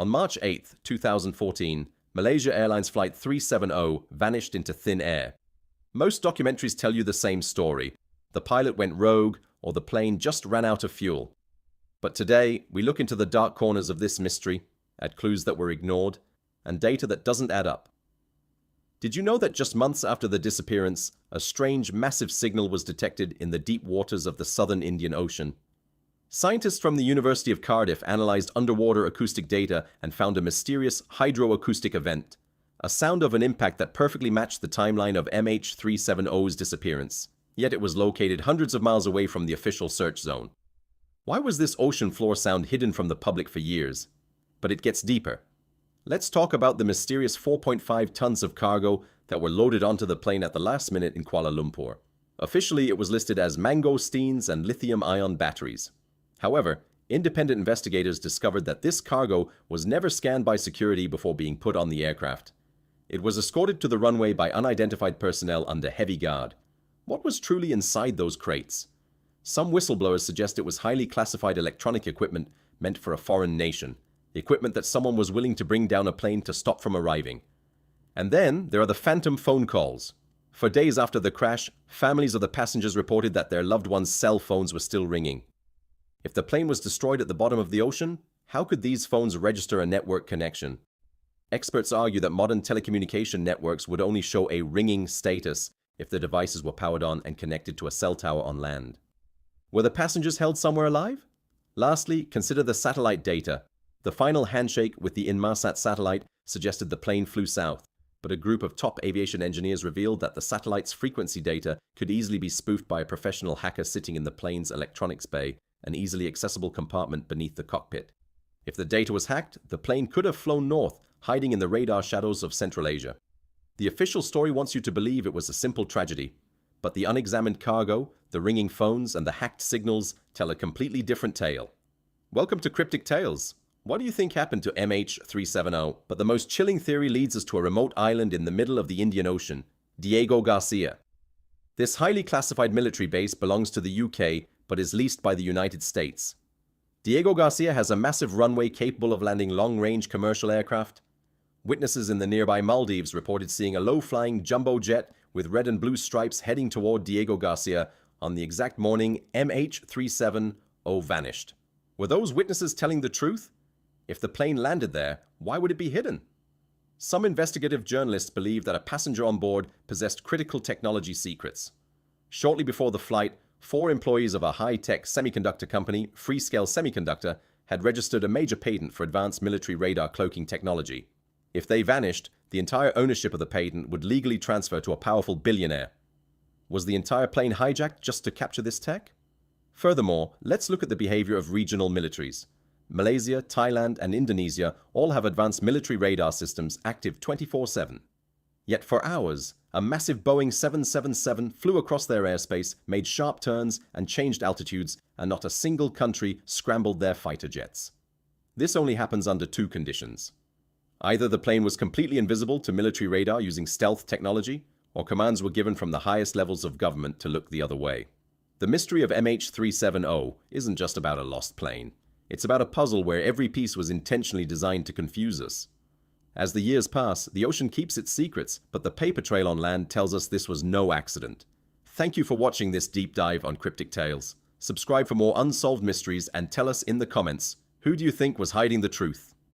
On March 8, 2014, Malaysia Airlines Flight 370 vanished into thin air. Most documentaries tell you the same story. The pilot went rogue or the plane just ran out of fuel. But today, we look into the dark corners of this mystery, at clues that were ignored, and data that doesn't add up. Did you know that just months after the disappearance, a strange, massive signal was detected in the deep waters of the southern Indian Ocean? Scientists from the University of Cardiff analyzed underwater acoustic data and found a mysterious hydroacoustic event, a sound of an impact that perfectly matched the timeline of MH370's disappearance, yet it was located hundreds of miles away from the official search zone. Why was this ocean floor sound hidden from the public for years? But it gets deeper. Let's talk about the mysterious 4.5 tons of cargo that were loaded onto the plane at the last minute in Kuala Lumpur. Officially, it was listed as mangosteens and lithium-ion batteries. However, independent investigators discovered that this cargo was never scanned by security before being put on the aircraft. It was escorted to the runway by unidentified personnel under heavy guard. What was truly inside those crates? Some whistleblowers suggest it was highly classified electronic equipment meant for a foreign nation, equipment that someone was willing to bring down a plane to stop from arriving. And then there are the phantom phone calls. For days after the crash, families of the passengers reported that their loved ones' cell phones were still ringing. If the plane was destroyed at the bottom of the ocean, how could these phones register a network connection? Experts argue that modern telecommunication networks would only show a ringing status if the devices were powered on and connected to a cell tower on land. Were the passengers held somewhere alive? Lastly, consider the satellite data. The final handshake with the Inmarsat satellite suggested the plane flew south, but a group of top aviation engineers revealed that the satellite's frequency data could easily be spoofed by a professional hacker sitting in the plane's electronics bay, an easily accessible compartment beneath the cockpit. If the data was hacked, the plane could have flown north, hiding in the radar shadows of Central Asia. The official story wants you to believe it was a simple tragedy, but the unexamined cargo, the ringing phones, and the hacked signals tell a completely different tale. Welcome to Cryptic Tales. What do you think happened to MH370? But the most chilling theory leads us to a remote island in the middle of the Indian Ocean, Diego Garcia. This highly classified military base belongs to the UK, but is leased by the United States. Diego Garcia has a massive runway capable of landing long-range commercial aircraft. Witnesses in the nearby Maldives reported seeing a low-flying jumbo jet with red and blue stripes heading toward Diego Garcia on the exact morning MH370 vanished. Were those witnesses telling the truth? If the plane landed there, why would it be hidden? Some investigative journalists believe that a passenger on board possessed critical technology secrets. Shortly before the flight, 4 employees of a high-tech semiconductor company, Freescale Semiconductor, had registered a major patent for advanced military radar cloaking technology. If they vanished, the entire ownership of the patent would legally transfer to a powerful billionaire. Was the entire plane hijacked just to capture this tech? Furthermore, let's look at the behavior of regional militaries. Malaysia, Thailand, and Indonesia all have advanced military radar systems active 24/7. Yet for hours, a massive Boeing 777 flew across their airspace, made sharp turns, and changed altitudes, and not a single country scrambled their fighter jets. This only happens under 2 conditions. Either the plane was completely invisible to military radar using stealth technology, or commands were given from the highest levels of government to look the other way. The mystery of MH370 isn't just about a lost plane. It's about a puzzle where every piece was intentionally designed to confuse us. As the years pass, the ocean keeps its secrets, but the paper trail on land tells us this was no accident. Thank you for watching this deep dive on Cryptic Tales. Subscribe for more unsolved mysteries and tell us in the comments, who do you think was hiding the truth?